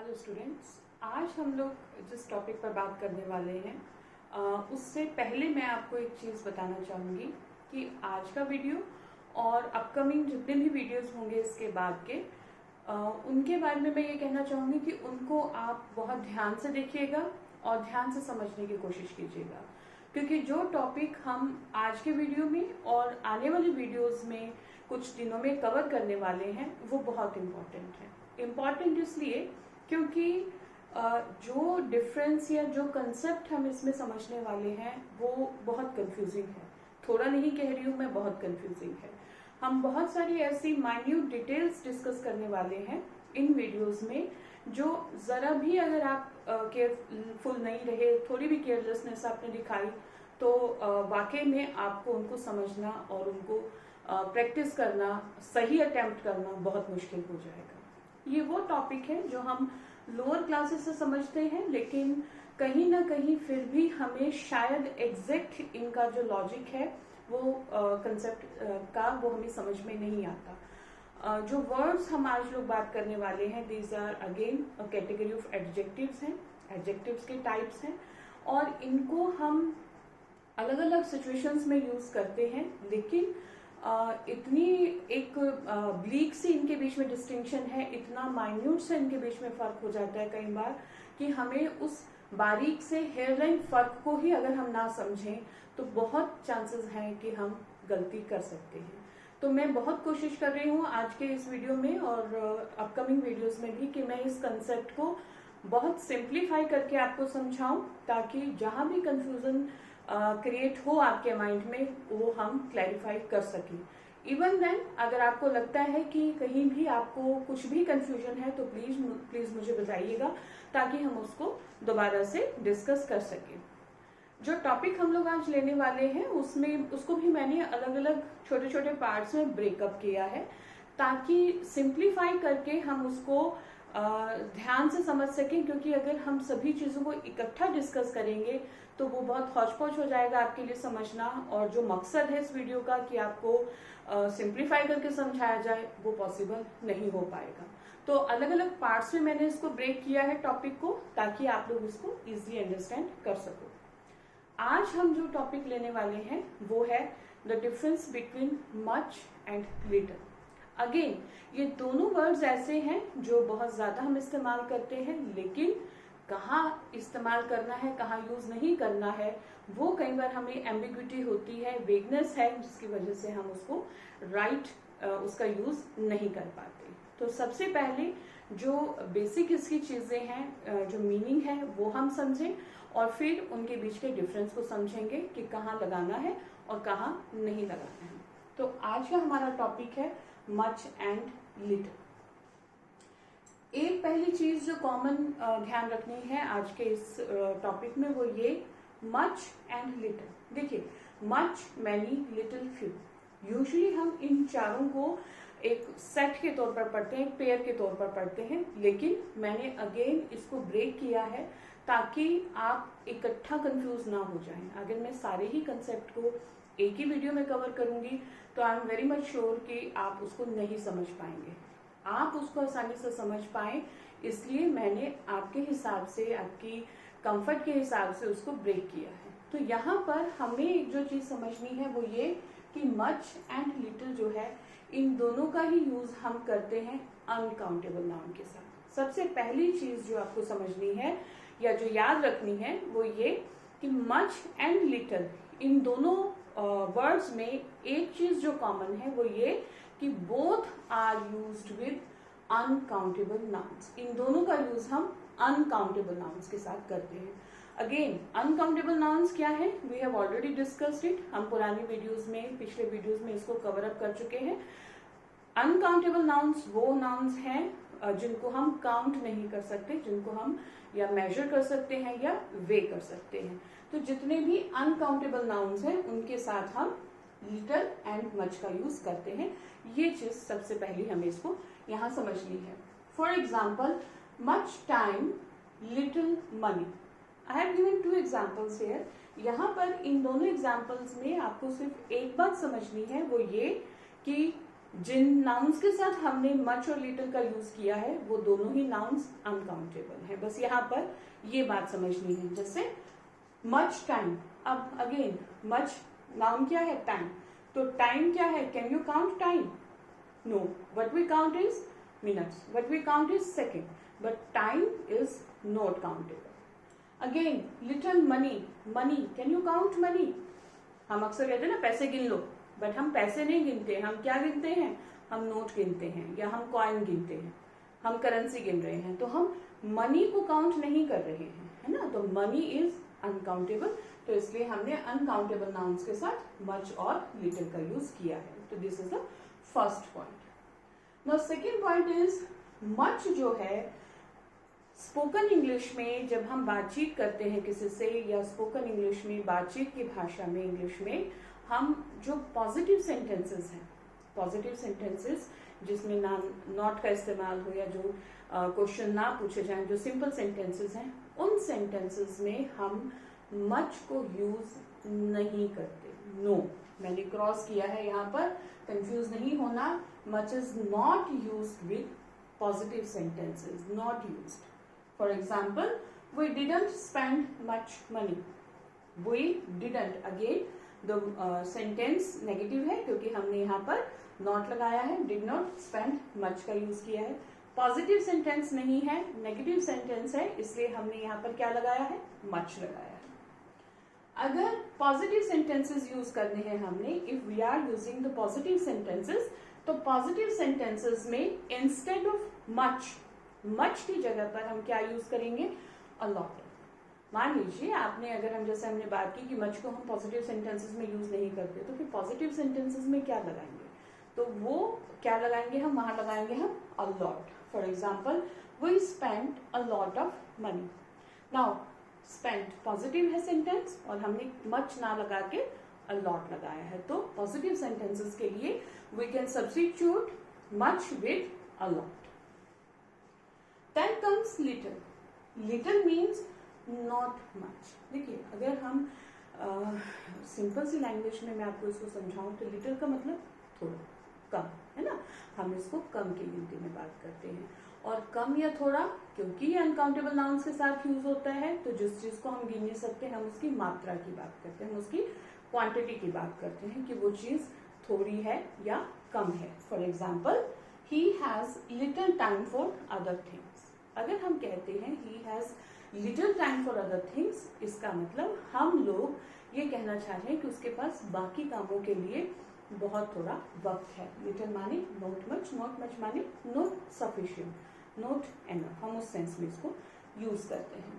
Hello students, आज हम लोग जिस टॉपिक पर बात करने वाले हैं उससे पहले मैं आपको एक चीज़ बताना चाहूँगी कि आज का वीडियो और अपकमिंग जितने भी वीडियोस होंगे इसके बाद के उनके बारे में मैं ये कहना चाहूँगी कि उनको आप बहुत ध्यान से देखिएगा और ध्यान से समझने की कोशिश कीजिएगा, क्योंकि जो टॉपिक हम आज के वीडियो में और आने वाली वीडियोस में कुछ दिनों में कवर करने वाले हैं वो बहुत इम्पोर्टेंट है। इम्पॉर्टेंट इसलिए क्योंकि जो डिफरेंस या जो कंसेप्ट हम इसमें समझने वाले हैं वो बहुत कंफ्यूजिंग है। थोड़ा नहीं कह रही हूँ मैं, बहुत कंफ्यूजिंग है। हम बहुत सारी ऐसी माइन्यूट डिटेल्स डिस्कस करने वाले हैं इन वीडियोस में, जो जरा भी अगर आप केयरफुल नहीं रहे, थोड़ी भी केयरलेसनेस आपने दिखाई तो वाकई में आपको उनको समझना और उनको प्रैक्टिस करना, सही अटेम्प्ट करना बहुत मुश्किल हो जाएगा। ये वो टॉपिक है जो हम लोअर क्लासेस से समझते हैं, लेकिन कहीं ना कहीं फिर भी हमें शायद एग्जैक्ट इनका जो लॉजिक है वो कंसेप्ट का वो हमें समझ में नहीं आता। जो वर्ड्स हम आज लोग बात करने वाले हैं, these are again category of adjectives हैं, एडजेक्टिव्स के टाइप्स हैं और इनको हम अलग अलग सिचुएशंस में यूज करते हैं, लेकिन इतनी एक ब्लीक से इनके बीच में डिस्टिंक्शन है, इतना माइन्यूट से इनके बीच में फर्क हो जाता है कई बार कि हमें उस बारीक से हेयरलाइन फर्क को ही अगर हम ना समझें तो बहुत चांसेस हैं कि हम गलती कर सकते हैं। तो मैं बहुत कोशिश कर रही हूँ आज के इस वीडियो में और अपकमिंग वीडियोस में भी कि मैं इस कंसेप्ट को बहुत सिंप्लीफाई करके आपको समझाऊं, ताकि जहां भी कंफ्यूजन क्रिएट हो आपके माइंड में वो हम क्लैरिफाई कर सकें। इवन देन अगर आपको लगता है कि कहीं भी आपको कुछ भी कंफ्यूजन है तो प्लीज मुझे बताइएगा, ताकि हम उसको दोबारा से डिस्कस कर सकें। जो टॉपिक हम लोग आज लेने वाले हैं उसको भी मैंने अलग अलग छोटे छोटे पार्ट्स में ब्रेकअप किया है, ताकि सिंप्लीफाई करके हम उसको ध्यान से समझ सकें। क्योंकि अगर हम सभी चीजों को इकट्ठा डिस्कस करेंगे तो वो बहुत हौच-पौच हो जाएगा आपके लिए समझना, और जो मकसद है इस वीडियो का कि आपको सिंप्लीफाई करके समझाया जाए वो पॉसिबल नहीं हो पाएगा। तो अलग अलग पार्ट्स में मैंने इसको ब्रेक किया है टॉपिक को, ताकि आप लोग इसको इजीली अंडरस्टैंड कर सको। आज हम जो टॉपिक लेने वाले हैं वो है the difference between much and little. Again ये दोनों वर्ड्स ऐसे हैं जो बहुत ज्यादा हम इस्तेमाल करते हैं, लेकिन कहाँ इस्तेमाल करना है, कहाँ यूज नहीं करना है, वो कई बार हमें एम्बिग्विटी होती है, वेगनेस है, जिसकी वजह से हम उसको उसका यूज नहीं कर पाते। तो सबसे पहले जो बेसिक इसकी चीजें हैं, जो मीनिंग है वो हम समझें और फिर उनके बीच के डिफरेंस को समझेंगे कि कहाँ लगाना है और कहाँ नहीं लगाना है। तो आज का हमारा टॉपिक है मच एंड लिटिल। एक पहली चीज जो कॉमन ध्यान रखनी है आज के इस टॉपिक में वो ये मच एंड लिटिल। देखिए, much, many, little, few, usually हम इन चारों को एक सेट के तौर पर पढ़ते हैं, एक पेयर के तौर पर पढ़ते हैं, लेकिन मैंने अगेन इसको ब्रेक किया है ताकि आप इकट्ठा कंफ्यूज ना हो जाएं। अगर मैं सारे ही कंसेप्ट को एक ही वीडियो में कवर करूंगी तो I am very much sure कि आप उसको नहीं समझ पाएंगे। आप उसको आसानी से समझ पाए, इसलिए मैंने आपके हिसाब से, आपकी कंफर्ट के हिसाब से उसको ब्रेक किया है। तो यहाँ पर हमें एक जो चीज समझनी है वो ये कि मच एंड लिटिल जो है, इन दोनों का ही यूज हम करते हैं अनकाउंटेबल नाउन के साथ। सबसे पहली चीज जो आपको समझनी है या जो याद रखनी है वो ये कि मच एंड लिटिल, इन दोनों वर्ड्स में एक चीज जो कॉमन है वो ये कि both are used with uncountable nouns. इन दोनों का यूज हम अनकाउंटेबल नाउन्स के साथ करते हैं। अगेन, अनकाउंटेबल नाउन्स क्या है, we have already discussed it. हम पुरानी वीडियोस में, पिछले वीडियोस में इसको कवर अप कर चुके हैं। अनकाउंटेबल नाउन्स वो नाउन्स हैं जिनको हम काउंट नहीं कर सकते, जिनको हम या मेजर कर सकते हैं या वे कर सकते हैं। तो जितने भी अनकाउंटेबल नाउन्स हैं उनके साथ हम लिटिल एंड मच का यूज करते हैं। ये चीज सबसे पहले हमें इसको यहाँ समझनी है। For example, much time, little money. I have given 2 examples here. यहाँ पर इन दोनों एग्जाम्पल्स में आपको सिर्फ एक बात समझनी है, वो ये कि जिन नाउन्स के साथ हमने मच और लिटिल का यूज किया है वो दोनों ही नाउन्स अनकाउंटेबल है। बस यहाँ पर ये बात समझनी है। जैसे मच टाइम, अब अगेन मच नाउन क्या है? टाइम। तो टाइम क्या है? Can you count time? No, what we count is minutes, what we count is second, but time is not countable. Again little money, money, can you count money? हम अक्सर कहते हैं ना पैसे गिन लो, बट हम पैसे नहीं गिनते। हम क्या गिनते हैं? हम नोट गिनते हैं या हम कॉइन गिनते हैं, हम करेंसी गिन रहे हैं। तो हम मनी को काउंट नहीं कर रहे हैं, है ना। तो मनी इज अनकाउंटेबल, तो इसलिए हमने अनकाउंटेबल नाउन्स के साथ मच और लिटिल का यूज किया है। तो this is the first point. Now second point is much जो है स्पोकन इंग्लिश में जब हम बातचीत करते हैं किसी से, या स्पोकन इंग्लिश में बातचीत की भाषा में इंग्लिश में हम जो पॉजिटिव सेंटेंसेस हैं, पॉजिटिव सेंटेंसेस जिसमें ना नॉट का इस्तेमाल हो या जो क्वेश्चन ना पूछे जाएं, जो सिंपल सेंटेंसेस हैं, उन सेंटेंसेस में हम मच को यूज नहीं करते। नो, मैंने क्रॉस किया है यहाँ पर, कंफ्यूज नहीं होना। Much is not used with positive sentences, not used. For example, we didn't spend much money. We didn't, again the sentence negative है क्योंकि हमने यहाँ पर not लगाया है, did not spend much का यूज किया है। पॉजिटिव सेंटेंस नहीं है, नेगेटिव सेंटेंस है, इसलिए हमने यहाँ पर क्या लगाया है? much लगाया है। अगर पॉजिटिव सेंटेंसेस यूज करने हैं हमने, if we are using the positive sentences, तो पॉजिटिव सेंटेंसेस में इंस्टेड ऑफ मच, मच की जगह पर हम क्या यूज करेंगे? A lot. मान लीजिए आपने, अगर हम जैसे हमने बात की कि मच को हम पॉजिटिव सेंटेंसेस में यूज नहीं करते, तो फिर पॉजिटिव सेंटेंसेस में क्या लगाएंगे? तो वो क्या लगाएंगे हम? वहां लगाएंगे हम a lot. For example, we spent a lot of money. Now spent positive है सेंटेंस और हमने मच ना लगा के अ लॉट लगाया है, तो पॉजिटिव सेंटेंसेस के लिए we can substitute much with a lot. Then comes little. Little means not much. देखिए, अगर हम सिंपल सी लैंग्वेज में मैं आपको इसको समझाऊं तो लिटिल का मतलब थोड़ा, कम, है ना। हम इसको कम की गिनती में बात करते हैं। और कम या थोड़ा, क्योंकि ये अनकाउंटेबल नाउन्स के साथ यूज होता है, तो जिस चीज को हम गिन नहीं सकते, हम उसकी मात्रा की बात करते हैं, हम उसकी क्वांटिटी की बात करते हैं कि वो चीज थोड़ी है या कम है। For example, he has little time for other things. अगर हम कहते हैं he has little time for other things, इसका मतलब हम लोग ये कहना चाह रहे हैं कि उसके पास बाकी कामों के लिए बहुत थोड़ा वक्त है। little माने not much, not much माने not sufficient, not enough, हम उस सेंस में इसको यूज करते हैं।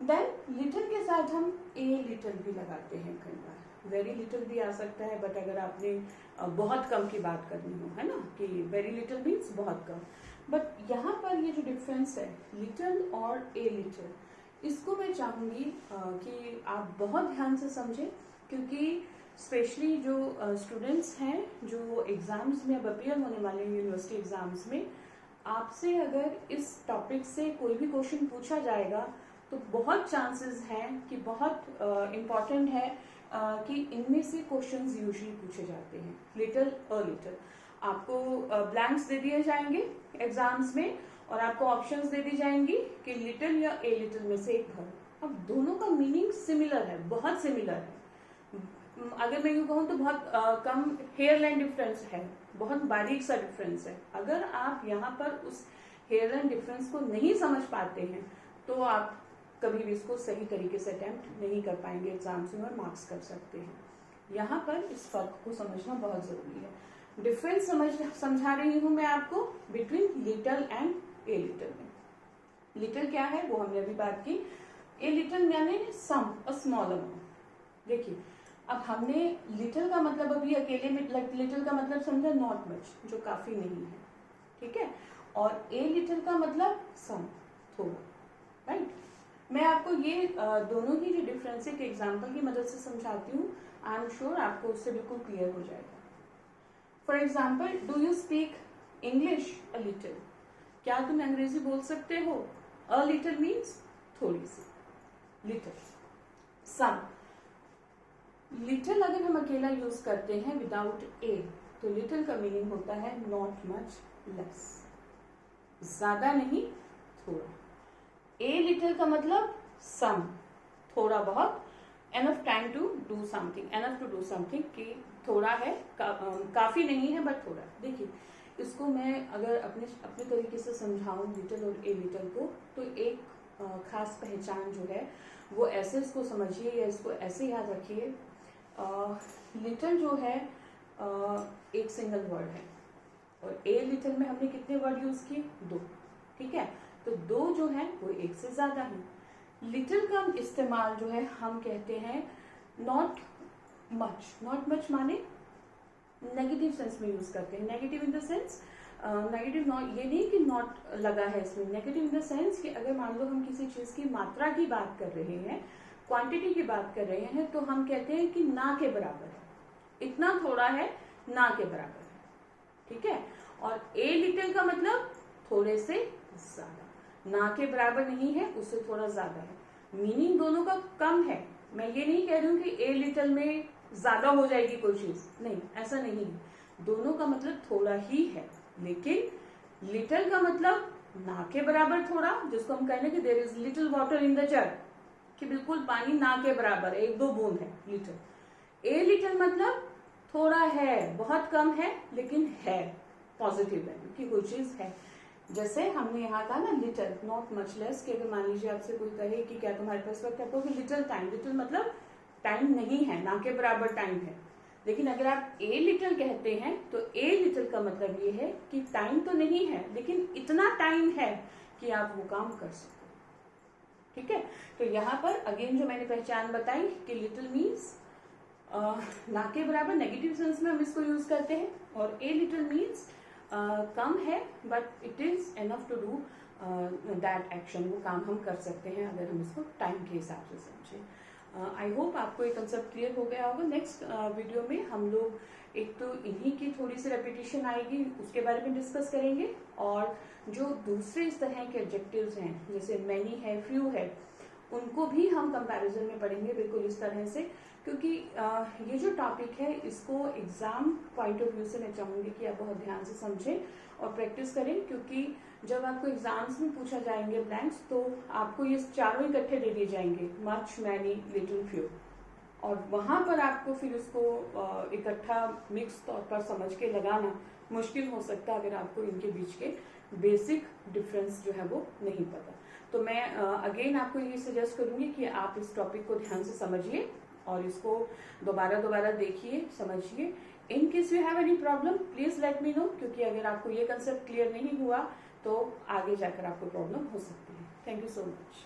देन लिटिल के साथ हम ए लिटिल भी लगाते हैं कई बार, वेरी लिटिल भी आ सकता है, बट अगर आपने बहुत कम की बात करनी हो, है ना, कि वेरी लिटिल मीन्स बहुत कम। बट यहाँ पर ये जो डिफरेंस है लिटिल और ए लिटिल, इसको मैं चाहूंगी कि आप बहुत ध्यान से समझें, क्योंकि स्पेशली जो स्टूडेंट्स हैं जो एग्जाम्स में अब अपियर होने वाले हैं यूनिवर्सिटी एग्जाम्स में, आपसे अगर इस टॉपिक से कोई भी क्वेश्चन पूछा जाएगा तो बहुत चांसेस हैं कि बहुत इम्पॉर्टेंट है कि इनमें से क्वेश्चंस यूजुअली पूछे जाते हैं, लिटिल और लिटिल। आपको ब्लैंक्स दे दिए जाएंगे एग्जाम्स में और आपको ऑप्शंस दे दी जाएंगी कि लिटिल या ए लिटिल में से एक भर। अब दोनों का मीनिंग सिमिलर है, बहुत सिमिलर है। अगर मैं यूँ कहूँ तो बहुत कम हेयर लाइन डिफरेंस है, बहुत बारीक सा डिफरेंस है। अगर आप यहाँ पर उस हेयर लाइन डिफरेंस को नहीं समझ पाते हैं तो आप कभी भी इसको सही तरीके से अटेम्प्ट नहीं कर पाएंगे एग्जाम्स में और मार्क्स कर सकते हैं। यहाँ पर इस फर्क को समझना बहुत जरूरी है। डिफरेंस समझा रही हूँ मैं आपको between little and a little में। लिटिल क्या है वो हमने अभी बात की, ए लिटिल यानी सम, अ स्मॉल अमाउंट। देखिए अब हमने लिटिल का मतलब अभी अकेले में लिटिल का मतलब समझा नॉट मच, जो काफी नहीं है, ठीक है, और ए लिटिल का मतलब सम, थोड़ा, राइट। मैं आपको ये दोनों ही जो डिफरेंस है एग्जाम्पल की मदद से समझाती हूँ। आई एम श्योर आपको उससे बिल्कुल क्लियर हो जाएगा। For example, do you speak English a little? क्या तुम अंग्रेजी बोल सकते हो? अ लिटिल मीन्स थोड़ी सी, लिटिल, सम। लिटिल अगर हम अकेला यूज करते हैं विदाउट ए तो लिटिल का मीनिंग होता है नॉट मच लेस, ज्यादा नहीं थोड़ा। ए लिटिल का मतलब सम, थोड़ा बहुत, enough time to do something, enough to do something, कि थोड़ा है, काफी नहीं है बट थोड़ा। देखिए इसको मैं अगर अपने तरीके से समझाऊं लिटिल और ए लिटिल को, तो एक खास पहचान जो है वो ऐसे इसको समझिए या इसको ऐसे याद रखिए। लिटिल जो है एक सिंगल वर्ड है और ए लिटिल में हमने कितने वर्ड यूज किए? 2, ठीक है। तो 2 जो है वो एक से ज्यादा है। लिटिल का इस्तेमाल जो है हम कहते हैं नॉट मच। नॉट मच माने नेगेटिव सेंस में यूज करते हैं। Negative in the sense, negative not, ये नहीं कि नॉट लगा है इसमें, नेगेटिव इन द सेंस कि अगर मान लो हम किसी चीज की मात्रा की बात कर रहे हैं, क्वांटिटी की बात कर रहे हैं, तो हम कहते हैं कि ना के बराबर है, इतना थोड़ा है, ना के बराबर है, ठीक है। और ए लिटिल का मतलब थोड़े से ज्यादा, ना के बराबर नहीं है, उससे थोड़ा ज्यादा है। मीनिंग दोनों का कम है। मैं ये नहीं कह रही हूँ कि ए लिटिल में ज्यादा हो जाएगी कोई चीज, नहीं, ऐसा नहीं है। दोनों का मतलब थोड़ा ही है, लेकिन लिटिल का मतलब ना के बराबर थोड़ा, जिसको हम कहने कि there is little water in the jug, कि बिल्कुल पानी ना के बराबर, 1-2 बूंद है लिटिल। ए लिटिल मतलब थोड़ा है, बहुत कम है, लेकिन है, पॉजिटिव वैल्यू की कोई चीज है। जैसे हमने यहाँ कहा ना लिटिल, नॉट मच लेस, कि अगर मान लीजिए आपसे कोई कहे कि क्या तुम्हारे पास वक्त है, तो लिटिल टाइम, लिटिल मतलब टाइम नहीं है, ना के बराबर टाइम है। लेकिन अगर आप ए लिटिल कहते हैं तो ए लिटिल का मतलब ये है कि टाइम तो नहीं है, लेकिन इतना टाइम है कि आप वो काम कर सको, ठीक है। तो यहाँ पर अगेन जो मैंने पहचान बताई कि लिटिल मीन्स ना के बराबर, नेगेटिव सेंस में हम इसको यूज करते हैं, और ए लिटिल मीन्स कम है but it is enough to do that action, वो काम हम कर सकते हैं अगर हम इसको टाइम के हिसाब से समझें। आई होप आपको ये कंसेप्ट क्लियर हो गया होगा। नेक्स्ट वीडियो में हम लोग एक तो इन्हीं की थोड़ी सी रेपिटेशन आएगी, उसके बारे में डिस्कस करेंगे, और जो दूसरे इस तरह के एडजेक्टिव्स हैं जैसे मैनी है, फ्यू है, उनको भी हम कंपैरिजन में पढ़ेंगे बिल्कुल इस तरह से, क्योंकि ये जो टॉपिक है इसको एग्जाम पॉइंट ऑफ व्यू से मैं चाहूंगी कि आप बहुत ध्यान से समझें और प्रैक्टिस करें, क्योंकि जब आपको एग्जाम्स में पूछा जाएंगे ब्लैंक्स, तो आपको ये चारों इकट्ठे दे दिए जाएंगे, मच, मैनी, लिटिल, फ्यू, और वहां पर आपको फिर उसको इकट्ठा मिक्स तौर पर समझ के लगाना मुश्किल हो सकता है अगर आपको इनके बीच के बेसिक डिफरेंस जो है वो नहीं पता। तो मैं अगेन आपको ये सजेस्ट करूंगी कि आप इस टॉपिक को ध्यान से समझिए और इसको दोबारा देखिए, समझिए। In case you have any problem please let me know, क्योंकि अगर आपको ये कंसेप्ट क्लियर नहीं हुआ तो आगे जाकर आपको प्रॉब्लम हो सकती है। Thank you so much.